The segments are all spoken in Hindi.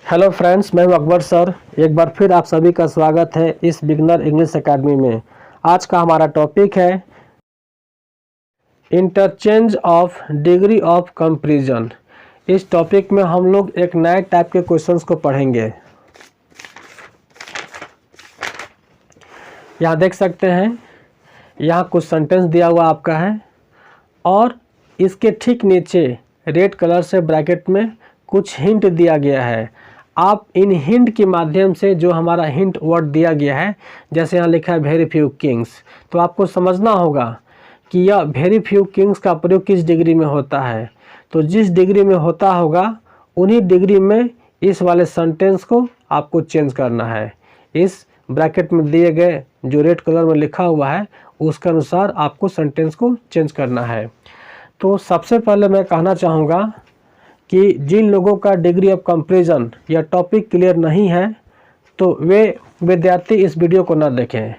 हेलो फ्रेंड्स, मैं हूं अकबर सर। एक बार फिर आप सभी का स्वागत है इस बिगनर इंग्लिश एकेडमी में। आज का हमारा टॉपिक है interchange of degree of comparison. इस टॉपिक में हम लोग एक नए टाइप के क्वेश्चंस को पढ़ेंगे। यहाँ देख सकते हैं, यहाँ कुछ सेंटेंस दिया हुआ आपका है और इसके ठीक नीचे रेड कलर से ब्रैकेट में कुछ हिंट दिया गया है। आप इन हिंट के माध्यम से जो हमारा हिंट वर्ड दिया गया है, जैसे यहाँ लिखा है वेरी फ्यू किंग्स, तो आपको समझना होगा कि यह वेरी फ्यू किंग्स का प्रयोग किस डिग्री में होता है। तो जिस डिग्री में होता होगा उन्हीं डिग्री में इस वाले सेंटेंस को आपको चेंज करना है। इस ब्रैकेट में दिए गए जो रेड कलर में लिखा हुआ है उसके अनुसार आपको सेंटेंस को चेंज करना है। तो सबसे पहले मैं कहना चाहूँगा कि जिन लोगों का डिग्री ऑफ कंपैरिजन या टॉपिक क्लियर नहीं है तो वे विद्यार्थी इस वीडियो को ना देखें,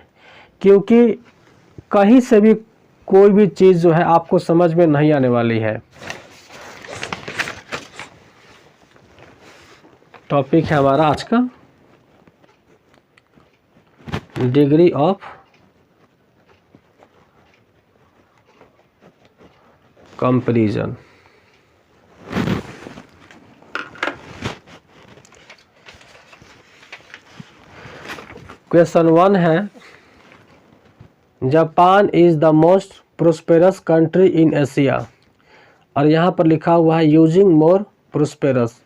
क्योंकि कहीं से भी कोई भी चीज़ जो है आपको समझ में नहीं आने वाली है। टॉपिक है हमारा आज का डिग्री ऑफ कंपैरिजन। क्वेश्चन 1 है, Japan is the most prosperous country in Asia. और यहाँ पर लिखा हुआ है यूजिंग मोर प्रोस्पेरस,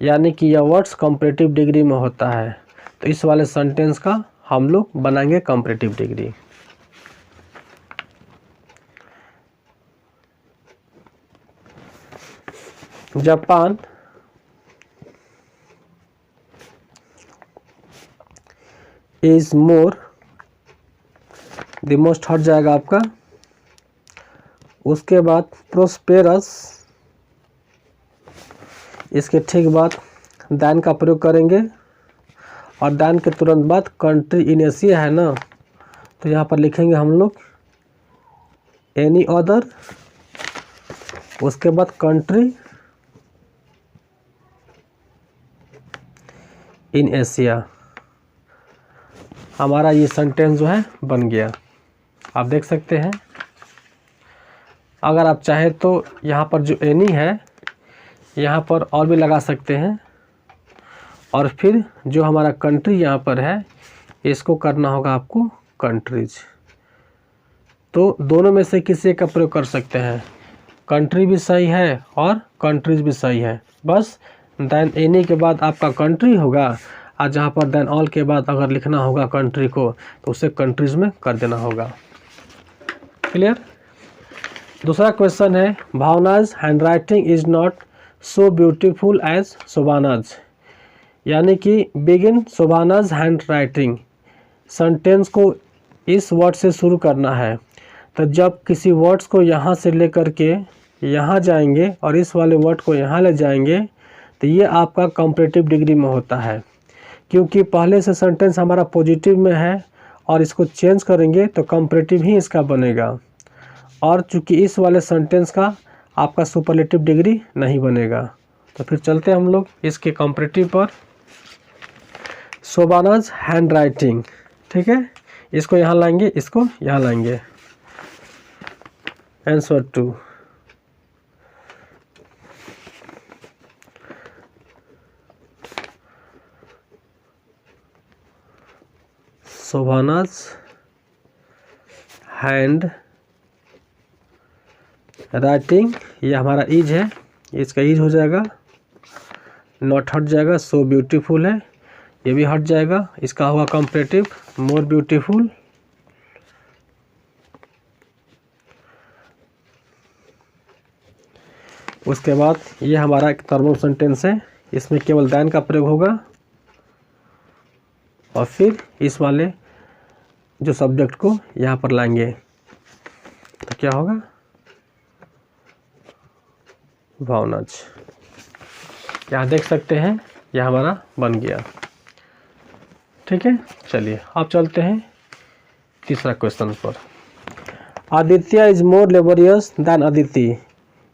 यानी कि यह वर्ड्स कंपैरेटिव डिग्री में होता है। तो इस वाले सेंटेंस का हम लोग बनाएंगे comparative degree. Japan is more, the most हट जाएगा आपका। उसके बाद प्रोस्पेरस, इसके ठीक बाद दैन का प्रयोग करेंगे और दैन के तुरंत बाद कंट्री इन एशिया है ना, तो यहाँ पर लिखेंगे हम लोग एनी अदर। उसके बाद कंट्री इन एशिया। हमारा ये सेंटेंस जो है बन गया, आप देख सकते हैं। अगर आप चाहे तो यहाँ पर जो एनी है यहाँ पर और भी लगा सकते हैं, और फिर जो हमारा कंट्री यहाँ पर है इसको करना होगा आपको कंट्रीज। तो दोनों में से किसी का प्रयोग कर सकते हैं, कंट्री भी सही है और कंट्रीज भी सही है। बस देन एनी के बाद आपका कंट्री होगा, और जहाँ पर देन ऑल के बाद अगर लिखना होगा कंट्री को तो उसे कंट्रीज में कर देना होगा। क्लियर। दूसरा क्वेश्चन है, Bhavna's handwriting is not so beautiful as Shobhana's. यानी कि बिगिन शोभानाज हैंडराइटिंग। सेंटेंस को इस वर्ड से शुरू करना है। तो जब किसी वर्ड्स को यहाँ से लेकर के यहाँ जाएंगे और इस वाले वर्ड को यहाँ ले जाएंगे तो ये आपका कंपैरेटिव डिग्री में होता है, क्योंकि पहले से सेंटेंस हमारा पॉजिटिव में है और इसको चेंज करेंगे तो कंपैरेटिव ही इसका बनेगा। और चूंकि इस वाले सेंटेंस का आपका सुपरलेटिव डिग्री नहीं बनेगा। तो फिर चलते हैं हम लोग इसके कंपैरेटिव पर। शोभानाज हैंड राइटिंग, ठीक है, इसको यहाँ लाएंगे, इसको यहाँ लाएंगे। आंसर 2। शोभानाज हैंड राइटिंग, ये हमारा इज है, इसका इज हो जाएगा, नॉट हट जाएगा, सो ब्यूटीफुल है, ये भी हट जाएगा, इसका हुआ कंपैरेटिव मोर ब्यूटीफुल। उसके बाद ये हमारा एक नॉर्मल सेंटेंस है, इसमें केवल दैन का प्रयोग होगा और फिर इस वाले जो सब्जेक्ट को यहाँ पर लाएंगे तो क्या होगा, भावनाज। यहाँ देख सकते हैं यह हमारा बन गया। ठीक है, चलिए अब चलते हैं तीसरा क्वेश्चन पर। Aditya is more laborious than Aditi.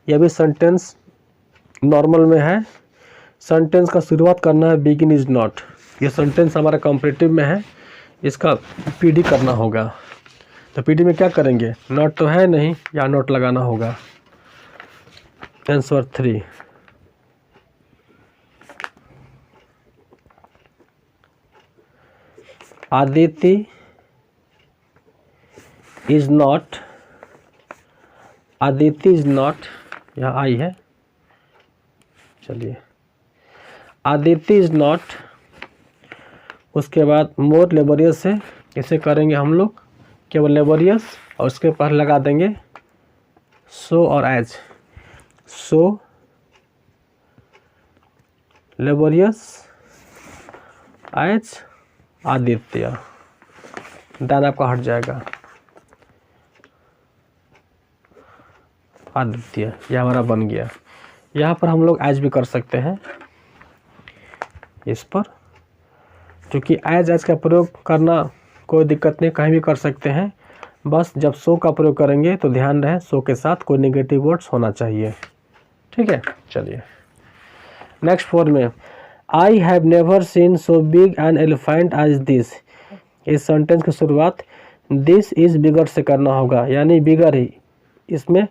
यह भी सेंटेंस नॉर्मल में है, सेंटेंस का शुरुआत करना है बिगिन इज नॉट। ये सेंटेंस हमारा कंपैरेटिव में है, इसका पीडी करना होगा। तो पीडी में क्या करेंगे, नॉट तो है नहीं, या नॉट लगाना होगा। Answer 3। Aditi is not, Aditi is not, यहाँ आई है, चलिए आदिति इज नॉट। उसके बाद मोर लेबोरियस है, इसे करेंगे हम लोग केवल लेबोरियस, और उसके पर लगा देंगे सो और एज। सो लेबोरियस एज आदित्य, देन आपका हट जाएगा आदित्य, यह हमारा बन गया। यहाँ पर हम लोग एज भी कर सकते हैं इस पर, क्योंकि एज का प्रयोग करना कोई दिक्कत नहीं, कहीं भी कर सकते हैं। बस जब सो का प्रयोग करेंगे तो ध्यान रहे सो के साथ कोई नेगेटिव वर्ड्स होना चाहिए, ठीक है। चलिए नेक्स्ट 4 में, I have never seen so big an elephant as this. इस सेंटेंस की शुरुआत दिस इज बिगर से करना होगा, यानी बिगर ही, इसमें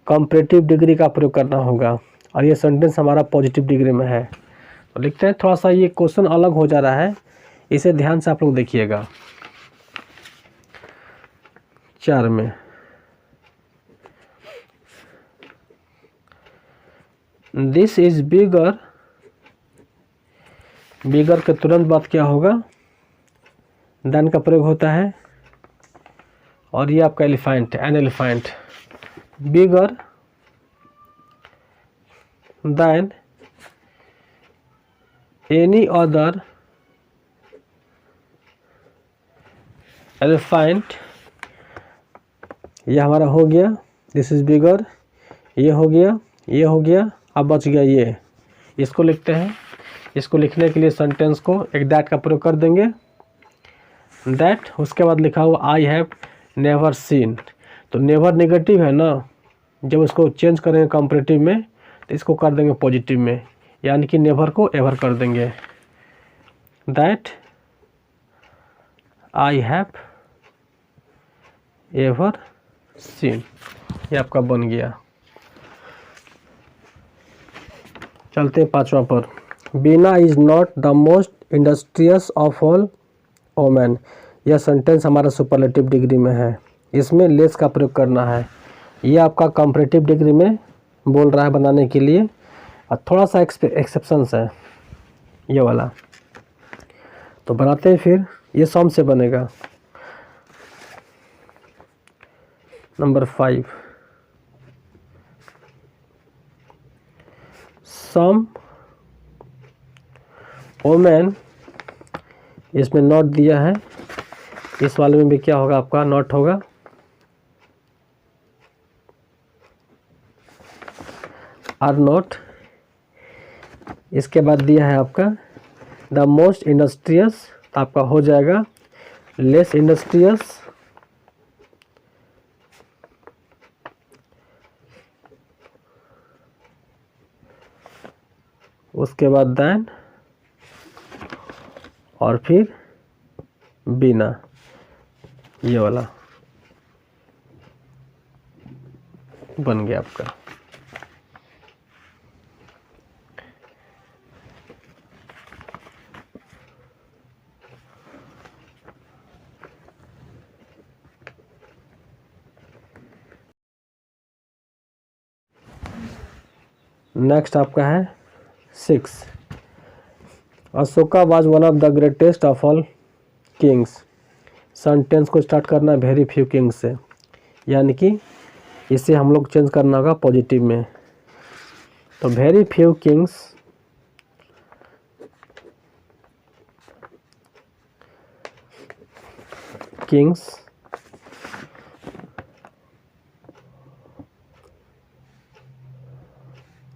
कंपैरेटिव डिग्री का प्रयोग करना होगा, और ये सेंटेंस हमारा पॉजिटिव डिग्री में है। तो लिखते हैं, थोड़ा सा ये क्वेश्चन अलग हो जा रहा है, इसे ध्यान से आप लोग देखिएगा। 4 में दिस इज बिगर, बिगर के तुरंत बाद क्या होगा, देन का प्रयोग होता है, और ये आपका elephant, an elephant, bigger than any other elephant. ये हमारा हो गया, दिस इज बिगर, ये हो गया, ये हो गया, अब बच गया ये, इसको लिखते हैं। इसको लिखने के लिए सेंटेंस को एक दैट का प्रयोग कर देंगे, दैट, उसके बाद लिखा हुआ आई हैव नेवर सीन। तो नेवर नेगेटिव है ना, जब इसको चेंज करेंगे कंपैरेटिव में तो इसको कर देंगे पॉजिटिव में, यानी कि नेवर को एवर कर देंगे, that I have ever seen. ये आपका बन गया। चलते हैं 5वां पर, Bina is not the most industrious of all women. यह सेंटेंस हमारा सुपरलेटिव डिग्री में है, इसमें लेस का प्रयोग करना है। ये आपका कंपैरेटिव डिग्री में बोल रहा है बनाने के लिए, और थोड़ा सा एक्सेप्शंस है ये वाला, तो बनाते हैं। फिर ये सम से बनेगा। नंबर 5, सम वोमेन, इसमें नॉट दिया है, इस वाले में भी क्या होगा आपका, नॉट होगा। आर नॉट, इसके बाद दिया है आपका द मोस्ट इंडस्ट्रियस, तो आपका हो जाएगा लेस इंडस्ट्रियस, उसके बाद देन, और फिर बिना, ये वाला बन गया आपका। नेक्स्ट आपका है 6, Ashoka was one of the greatest of all Kings. Sentence को स्टार्ट करना है वेरी फ्यू किंग्स से, यानी कि इसे हम लोग चेंज करना होगा पॉजिटिव में। तो very few Kings, Kings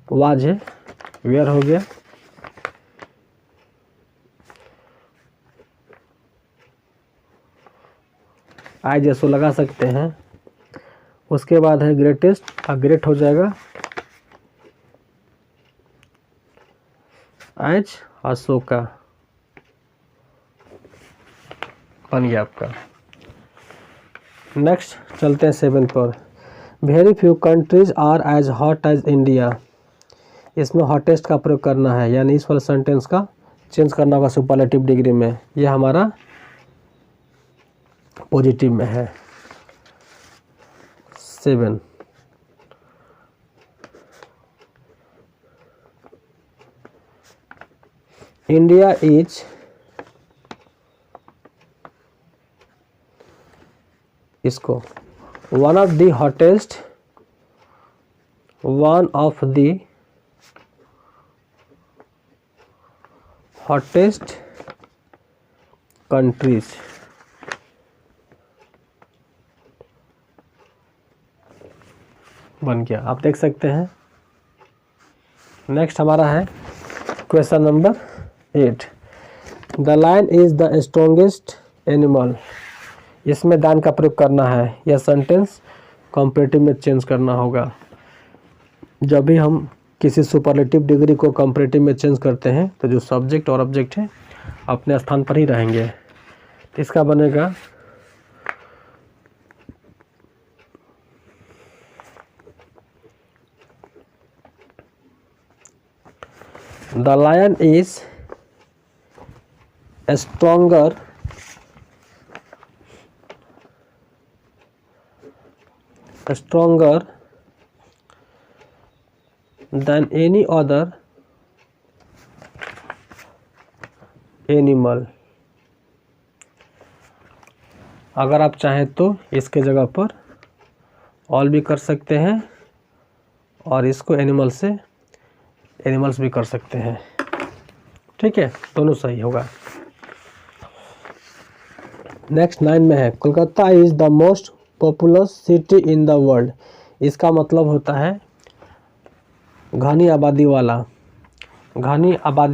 was है, वेयर हो गया, आई जैसो लगा सकते हैं। उसके बाद है ग्रेटेस्ट, ग्रेट हो जाएगा, एज अशोका बन गया आपका। नेक्स्ट चलते हैं 7 पर। Very few countries are as hot as India. इसमें हॉटेस्ट का प्रयोग करना है, यानी इस वाले सेंटेंस का चेंज करना होगा सुपरलेटिव डिग्री में। यह हमारा पॉजिटिव में है। 7 इंडिया इज इसको one of the hottest countries. बन गया, आप देख सकते हैं। नेक्स्ट हमारा है question number 8। The lion is the strongest animal. इसमें दान का प्रयोग करना है। यह सेंटेंस कंपैरेटिव में चेंज करना होगा। जब भी हम किसी सुपरलेटिव डिग्री को कंपैरेटिव में चेंज करते हैं तो जो सब्जेक्ट और ऑब्जेक्ट है अपने स्थान पर ही रहेंगे। इसका बनेगा the lion is stronger than any other animal। अगर आप चाहें तो इसके जगह पर ऑल भी कर सकते हैं और इसको एनिमल्स भी कर सकते हैं। ठीक है, दोनों सही होगा। नेक्स्ट 9 में है Kolkata is the most populous city in the world. इसका मतलब होता है घनी आबादी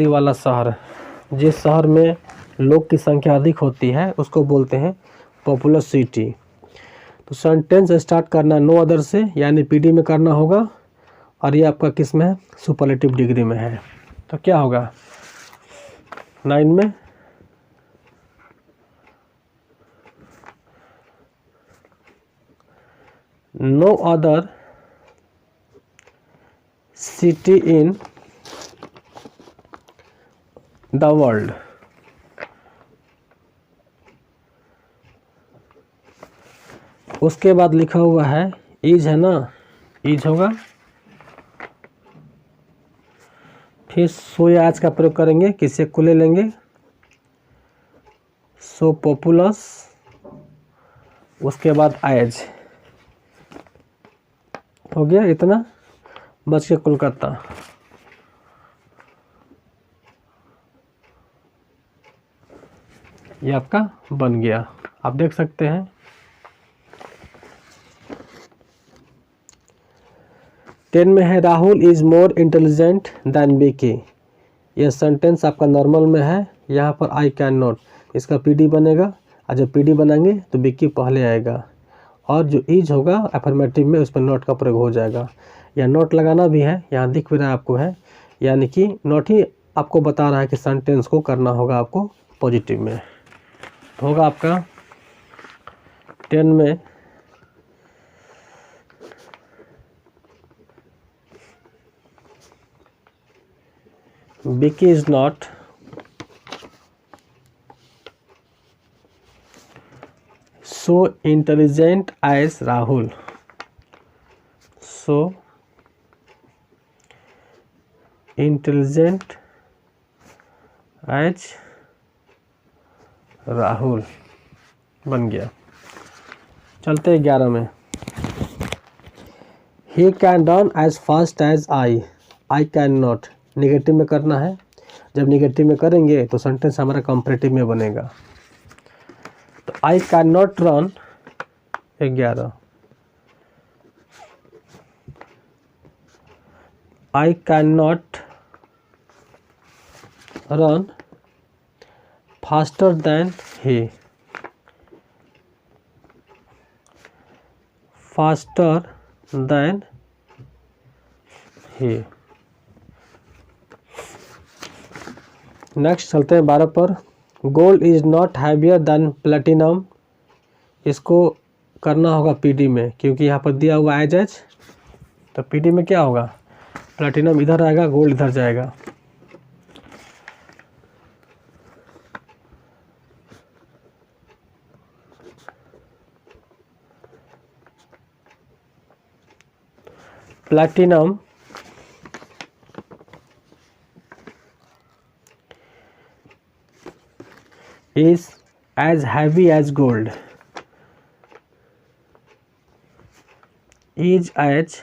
वाला शहर। जिस शहर में लोग की संख्या अधिक होती है उसको बोलते हैं पॉपुलस सिटी। तो सेंटेंस स्टार्ट करना नो अदर से, यानी पीडी में करना होगा, और ये आपका किस में है, सुपरलेटिव डिग्री में है। तो क्या होगा 9 में no other city in the world. उसके बाद लिखा हुआ है इज, है ना, इज होगा। फिर सो या आज का प्रयोग करेंगे, किसी को ले लेंगे, सो पॉपुलस, उसके बाद एज हो गया। इतना बच के कोलकाता। ये आपका बन गया, आप देख सकते हैं। टेन में है Rahul is more intelligent than Vicky. यह सेंटेंस आपका नॉर्मल में है। यहाँ पर आई कैन नॉट, इसका पीडी बनेगा, और जब पीडी बनाएंगे तो विकी पहले आएगा, और जो इज होगा अफर्मेटिव में उस पर नॉट का प्रयोग हो जाएगा। या नोट लगाना भी है, यहाँ दिख भी रहा है आपको, है यानी कि नोट ही आपको बता रहा है कि सेंटेंस को करना होगा आपको पॉजिटिव में। तो होगा आपका 10 में Vicky is not so intelligent as Rahul. So intelligent as Rahul बन गया। चलते हैं 11 में। He can run as fast as I can not। Negative में करना है। जब निगेटिव में करेंगे तो सेंटेंस हमारा कंपैरेटिव में बनेगा। तो I can not run 11, I can not run faster than he। Faster than he। Next चलते हैं 12 पर। Gold is not heavier than platinum, इसको करना होगा पीडी में, क्योंकि यहाँ पर दिया हुआ एज, तो पीडी में क्या होगा, प्लेटिनम इधर आएगा, गोल्ड इधर जाएगा। Platinum is as heavy as gold, is as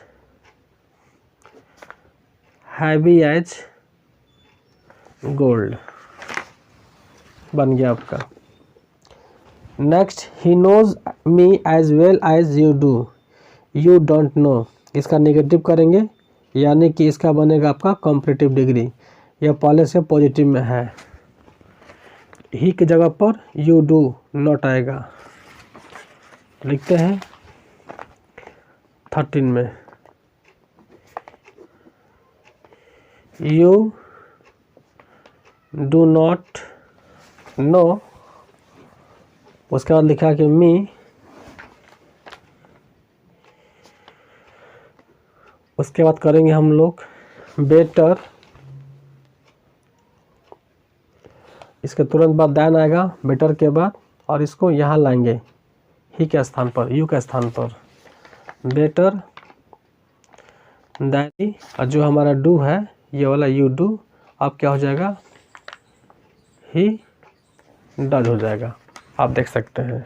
heavy as gold बन गया आपका। Next, he knows me as well as you do, you don't know, इसका नेगेटिव करेंगे, यानी कि इसका बनेगा आपका कंपैरेटिव डिग्री, यह पहले से पॉजिटिव में है। ही की जगह पर यू डू नॉट आएगा, लिखते हैं 13 में, यू डू नॉट नो, उसके बाद लिखा कि मी, उसके बाद करेंगे हम लोग बेटर, इसके तुरंत बाद दैन आएगा बेटर के बाद, और इसको यहाँ लाएंगे ही के स्थान पर, यू के स्थान पर, बेटर दैन, और जो हमारा डू है ये वाला यू डू, अब क्या हो जाएगा, ही डज हो जाएगा, आप देख सकते हैं।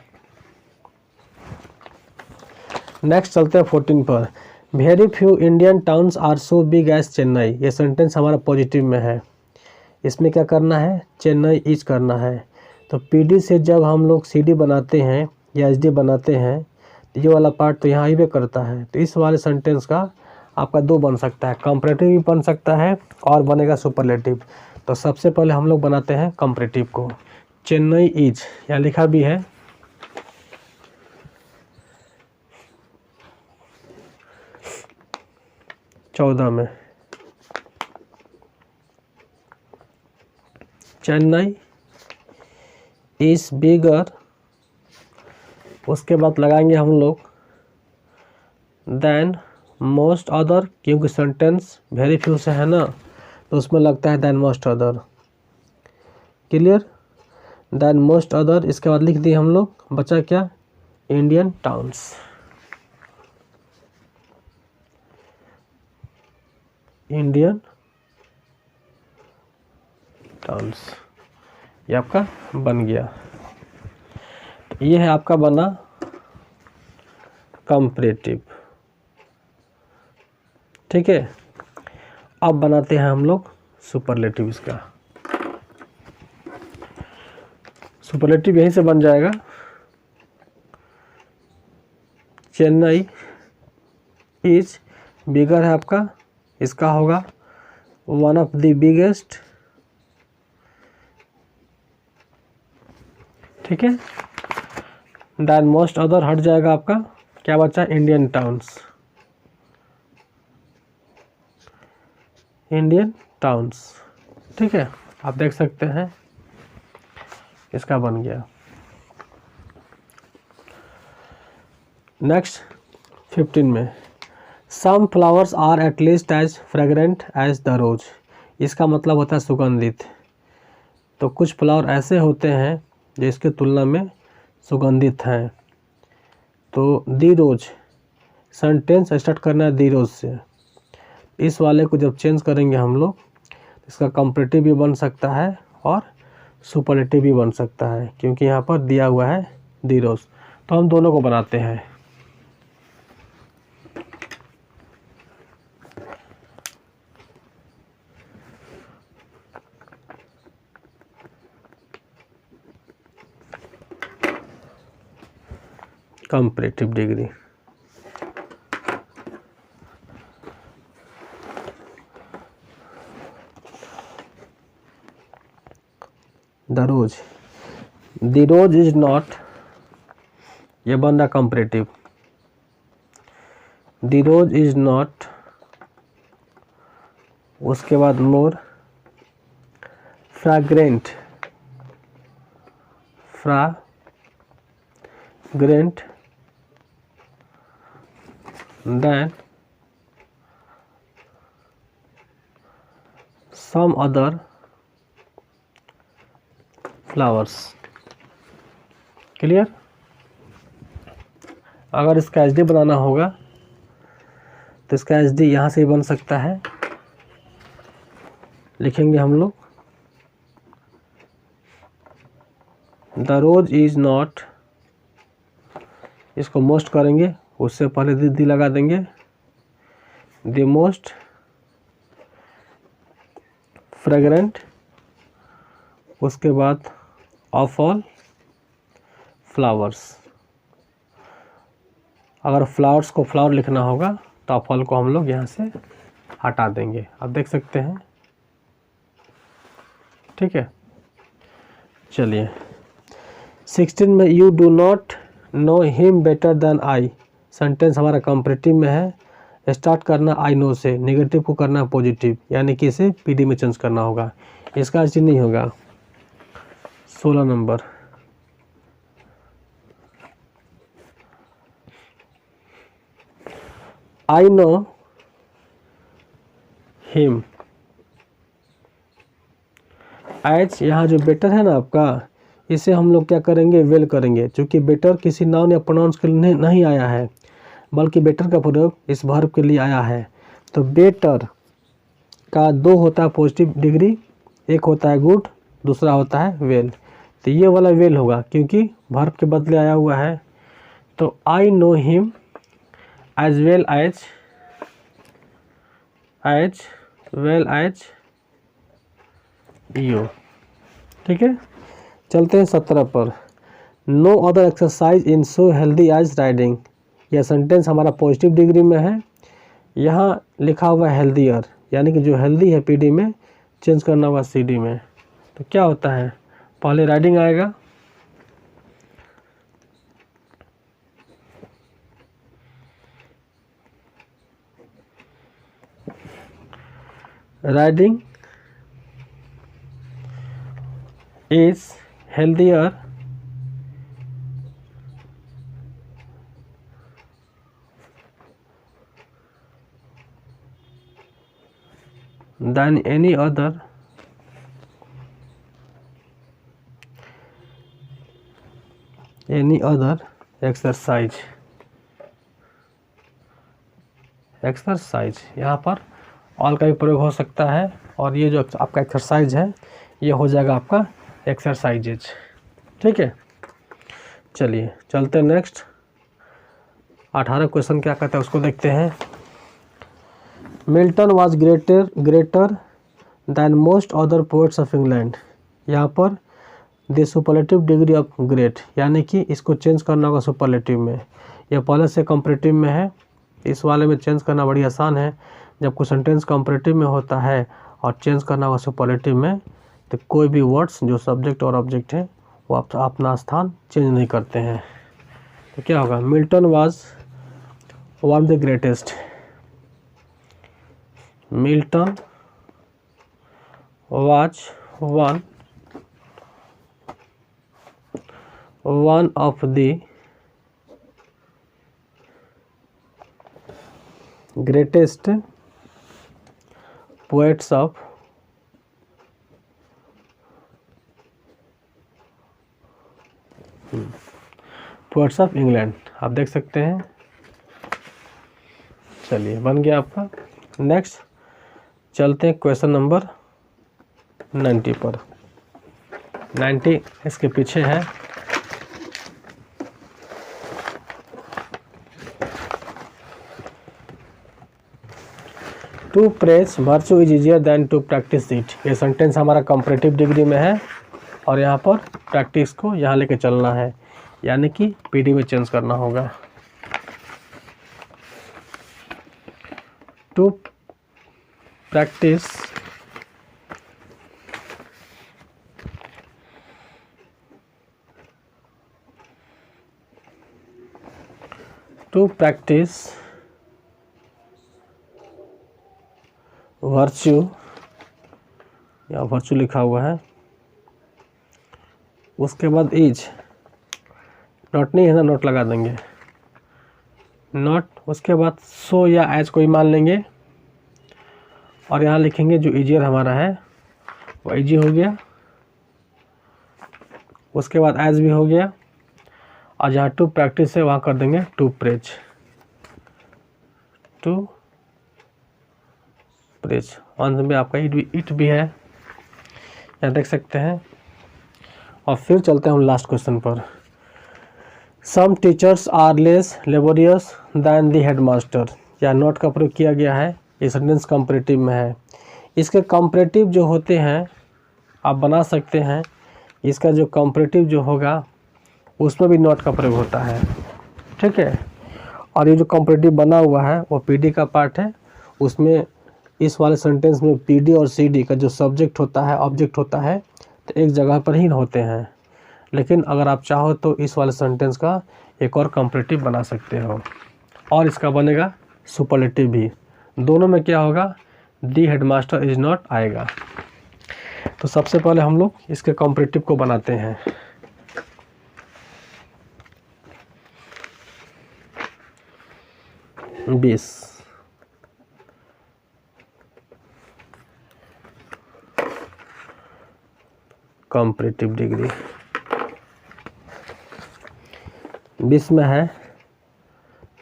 नेक्स्ट चलते हैं 14 पर। Very few Indian towns are so big as Chennai, ये सेंटेंस हमारा पॉजिटिव में है, इसमें क्या करना है, चेन्नई इज करना है। तो पीडी से जब हम लोग सीडी बनाते हैं या एचडी बनाते हैं, तो ये वाला पार्ट तो यहाँ ही पे करता है, तो इस वाले सेंटेंस का आपका दो बन सकता है, कंपैरेटिव भी बन सकता है और बनेगा सुपरलेटिव। तो सबसे पहले हम लोग बनाते हैं कंपैरेटिव को, चेन्नई इज, यहाँ लिखा भी है, चौदह में, चेन्नई इज बिगर, उसके बाद लगाएंगे हम लोग देन मोस्ट अदर, क्योंकि सेंटेंस वेरी फ्यू से है ना, तो उसमें लगता है than most other, clear, than most other, इसके बाद लिख दिए हम लोग, बचा क्या, इंडियन टाउन्स, इंडियन टाउन्स, ये आपका बन गया। ये है आपका बना कंपैरेटिव, ठीक है। अब बनाते हैं हम लोग सुपरलेटिव, इसका सुपरलेटिव यहीं से बन जाएगा, चेन्नई इज बिगर है आपका, इसका होगा वन ऑफ द बिगेस्ट, ठीक है। देन मोस्ट अदर हट जाएगा आपका, क्या बचा, इंडियन टाउन्स, इंडियन टाउन्स, ठीक है, आप देख सकते हैं इसका बन गया। नेक्स्ट 15 में, some flowers are at least as fragrant as the rose, इसका मतलब होता है सुगंधित। तो कुछ फ्लावर ऐसे होते हैं जो इसके तुलना में सुगंधित हैं। तो दी रोज, सेंटेंस स्टार्ट करना है दी रोज से, इस वाले को जब चेंज करेंगे हम लोग, इसका कंपैरेटिव भी बन सकता है और सुपरलेटिव भी बन सकता है, क्योंकि यहाँ पर दिया हुआ है दी रोज। तो हम दोनों को बनाते हैं, comparative degree, the rose, the rose is not, ये बन रहा comparative, the rose is not, उसके बाद more fragrant, fragrant than some other flowers. Clear? अगर इसका एच डी बनाना होगा तो इसका एच डी यहाँ से ही बन सकता है। लिखेंगे हम लोग द रोज इज नॉट, इसको मोस्ट करेंगे, उससे पहले दी लगा देंगे, द मोस्ट फ्रेग्रेंट, उसके बाद ऑफ ऑल फ्लावर्स। अगर फ्लावर्स को फ्लावर लिखना होगा तो ऑफ ऑल को हम लोग यहाँ से हटा देंगे। आप देख सकते हैं, ठीक है। चलिए 16 में you do not know him better than I, sentence हमारा कंपैरेटिव में है। स्टार्ट करना आई नो से, नेगेटिव को करना पॉजिटिव, यानी कि इसे पीडी में चेंज करना होगा। इसका अर्थ नहीं होगा। 16 नंबर, आई नो हिम, एच यहाँ जो बेटर है ना आपका, इसे हम लोग क्या करेंगे, वेल करेंगे। क्योंकि बेटर किसी नाउन या प्रोनाउंस के लिए नहीं आया है, बल्कि बेटर का प्रयोग इस वर्ब के लिए आया है। तो बेटर का दो होता है पॉजिटिव डिग्री, एक होता है गुड, दूसरा होता है वेल। तो ये वाला वेल होगा क्योंकि वर्ब के बदले आया हुआ है। तो I know him as well as you. ठीक है, चलते हैं 17 पर। No other exercise in so healthy as riding, यह सेंटेंस हमारा पॉजिटिव डिग्री में है। यहाँ लिखा हुआ है हेल्दियर, यानी कि जो हेल्दी है पीडी में चेंज करना हुआ सीडी में। तो क्या होता है, पहले राइडिंग आएगा, riding is healthier than any other exercise। यहाँ पर ऑल का भी प्रयोग हो सकता है, और ये जो आपका एक्सरसाइज है ये हो जाएगा आपका एक्सरसाइजेज। ठीक है, चलिए चलते हैं नेक्स्ट। 18 क्वेश्चन क्या कहता है उसको देखते हैं। Milton was greater than most other poets of England. यहाँ पर the superlative degree of great, यानी कि इसको चेंज करना होगा सुपरलेटिव में। यह पहले से कंपैरेटिव में है, इस वाले में चेंज करना बड़ी आसान है। जब कोई सेंटेंस कंपैरेटिव में होता है और चेंज करना होगा सुपरलेटिव में, तो कोई भी वर्ड्स जो सब्जेक्ट और ऑब्जेक्ट है वो अपना स्थान चेंज नहीं करते हैं। तो क्या होगा, Milton was one the greatest, Milton was one of the greatest poets of England. आप देख सकते हैं। चलिए बन गया आपका। नेक्स्ट चलते हैं क्वेश्चन नंबर 90 पर। 90 इसके पीछे है। To press virtue is easier than to practise it. ये सेंटेंस हमारा कंपैरेटिव डिग्री में है, और यहाँ पर प्रैक्टिस को यहाँ लेके चलना है, यानी कि पीडी में चेंज करना होगा। टू प्रैक्टिस वर्च्यू, यहाँ वर्च्यू लिखा हुआ है, उसके बाद इज, नॉट नहीं है ना, नॉट लगा देंगे, नॉट। उसके बाद सो या एज कोई मान लेंगे और यहाँ लिखेंगे जो इजियर हमारा है वो इजी हो गया। उसके बाद एज भी हो गया और जहाँ टू प्रैक्टिस है वहाँ कर देंगे टू प्रेज, टू प्रेज। अंत में आपका इट भी है, यहाँ देख सकते हैं। और फिर चलते हैं हम लास्ट क्वेश्चन पर। Some teachers are less laborious than the headmaster, या नॉट का प्रयोग किया गया है, ये सेंटेंस कंपैरेटिव में है। इसके कंपैरेटिव जो होते हैं आप बना सकते हैं, इसका जो कंपैरेटिव जो होगा उसमें भी नॉट का प्रयोग होता है, ठीक है। और ये जो कंपैरेटिव बना हुआ है वो पीडी का पार्ट है, उसमें इस वाले सेंटेंस में पीडी और सीडी का जो सब्जेक्ट होता है ऑब्जेक्ट होता है तो एक जगह पर ही होते हैं। लेकिन अगर आप चाहो तो इस वाले सेंटेंस का एक और कंपैरेटिव बना सकते हो और इसका बनेगा सुपरलेटिव भी। दोनों में क्या होगा, दी हेडमास्टर इज नॉट आएगा। तो सबसे पहले हम लोग इसके कंपैरेटिव को बनाते हैं। बीस कंपैरेटिव डिग्री 20 में है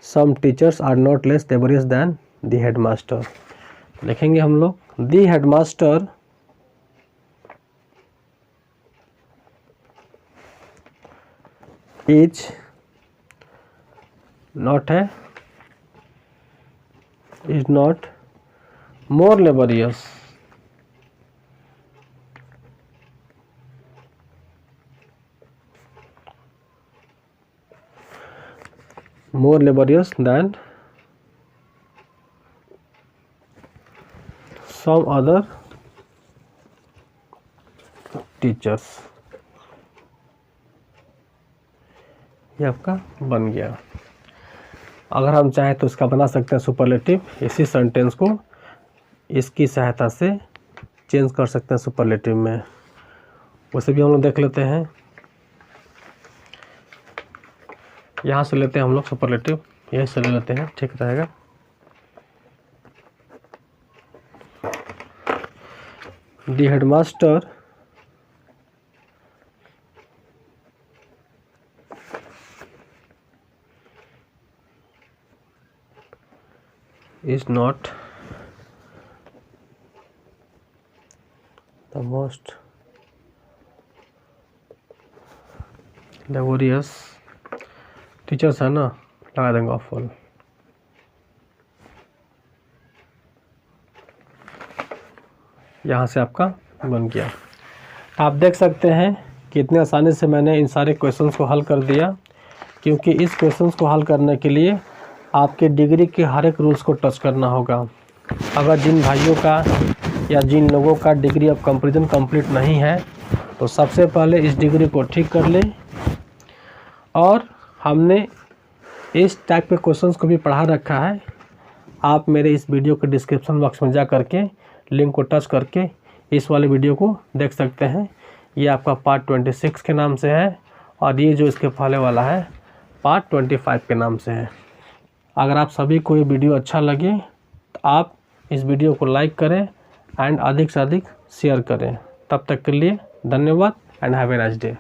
some teachers are not less laborious than the headmaster. लिखेंगे हम लोग दी हेडमास्टर इज नॉट है, is not more laborious than some other teachers। ये आपका बन गया। अगर हम चाहें तो इसका बना सकते हैं सुपरलेटिव, इसी सेंटेंस को इसकी सहायता से चेंज कर सकते हैं सुपरलेटिव में, उसे भी हम लोग देख लेते हैं। यहाँ से लेते हैं हम लोग सुपरलेटिव, यहीं से ले लेते हैं, ठीक रहेगा। The headmaster is not the most laborious teachers है ना, लगा देंगे ऑफल। यहाँ से आपका बन गया। आप देख सकते हैं कितने आसानी से मैंने इन सारे क्वेश्चंस को हल कर दिया, क्योंकि इस क्वेश्चंस को हल करने के लिए आपके डिग्री के हर एक रूल्स को टच करना होगा। अगर जिन भाइयों का या जिन लोगों का डिग्री ऑफ कंपैरिजन कंप्लीट नहीं है तो सबसे पहले इस डिग्री को ठीक कर लें। और हमने इस टाइप के क्वेश्चंस को भी पढ़ा रखा है, आप मेरे इस वीडियो के डिस्क्रिप्शन बॉक्स में जा करके लिंक को टच करके इस वाले वीडियो को देख सकते हैं। ये आपका पार्ट 26 के नाम से है और ये जो इसके पहले वाला है पार्ट 25 के नाम से है। अगर आप सभी को ये वीडियो अच्छा लगे तो आप इस वीडियो को लाइक करें एंड अधिक से अधिक शेयर करें। तब तक के लिए धन्यवाद and have a nice day.